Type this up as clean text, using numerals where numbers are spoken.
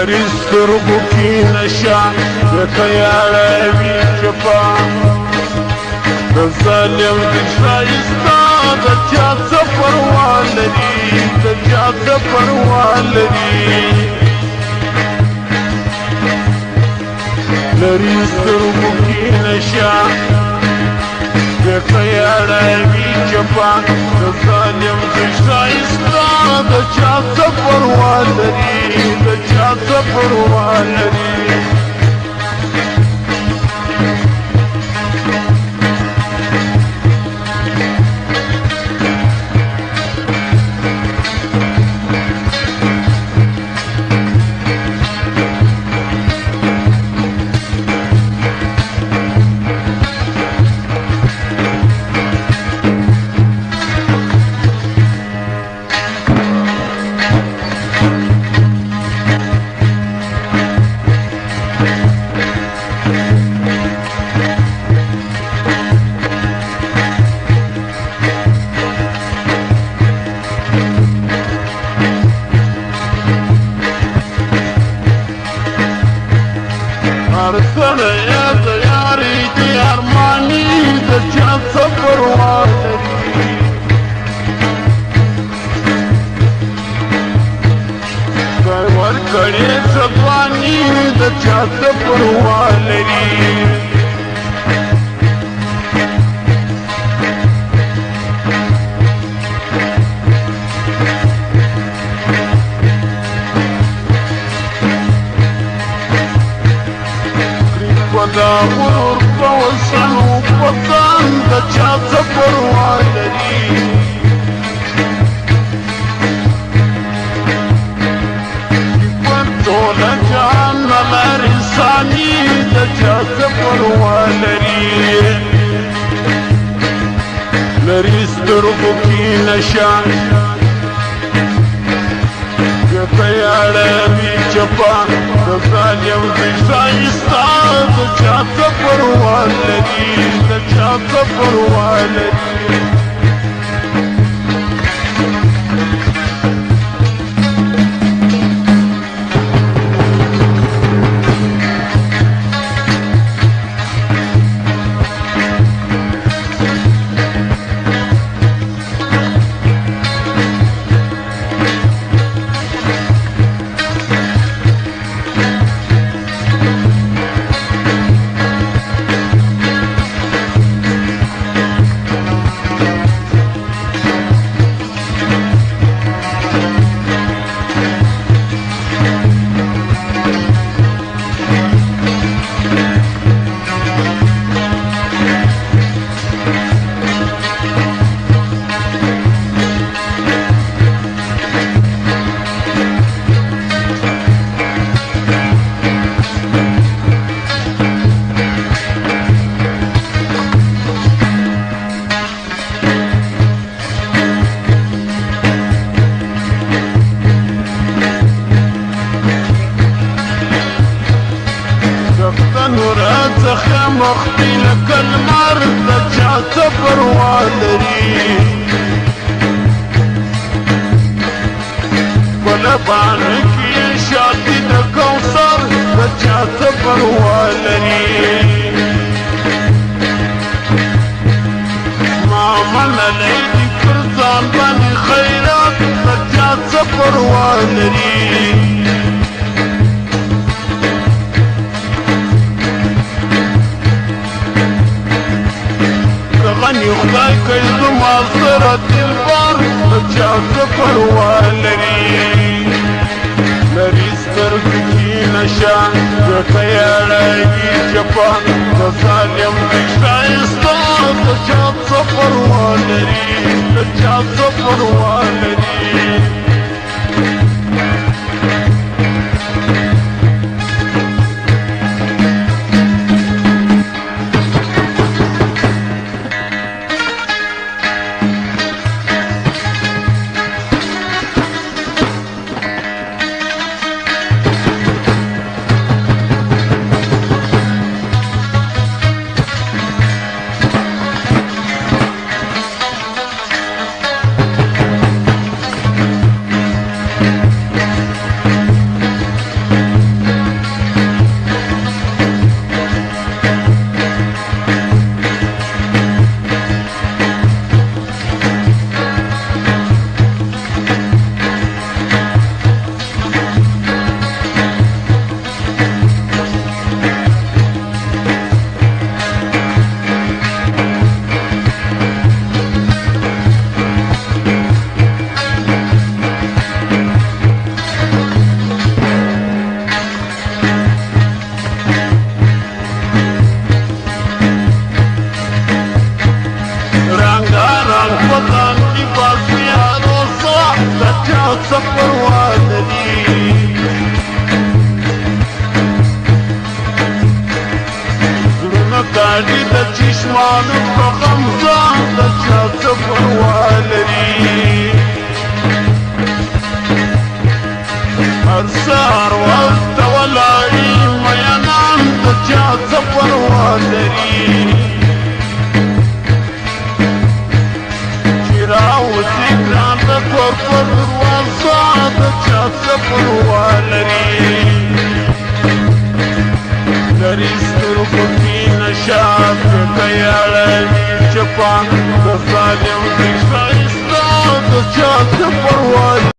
لري سترګو کې نشه د خیالوي جفا د ظالم د ښایسته د چا څه پروا لري د چا څه پروا لري لري سترګو کې نشه د خیالوي جفا د ظالم د ښایسته د چا څه پروا لري د چا څه پروا لري ارسله یا د یارې د ارماني د چا څه پروا لري خدای ورکړې ځواني د چا څه پروا لري دا غرور په وسن و پتن د چا څه پروا لري په ټوله جهان نه لر انساني د چا څه پروا لري لري سترګو کې نشه خیالوي جفا د ظالم د ښایسته د چا څه پروا لري د چا څه پروا لري څخه مخکې لکه لمر د چا څه پروا لري په لبانه کې شادي د کوثر د چا څه پروا لري ما منلی دي پر ځان باندې خیرات د چا څه پروا لري غني خدای کوي زما سره دلبر د چا څه پروا لري لري سترګو کې نشه د خیالوي جفا د ظالم د ښایسته د چا څه پروا لري د چا څه پروا لري ژاړي د چشمانو په غمزان د چا څه پروا لري هر سهار ورته ولاړي مینان د چا څه پروا لري چې راوځي ګران د کور په دروازه د چا څه پروا لري لري سترګو کې نشه فکر یاړي چپا د ظالم د ښایسته د چا څه پروا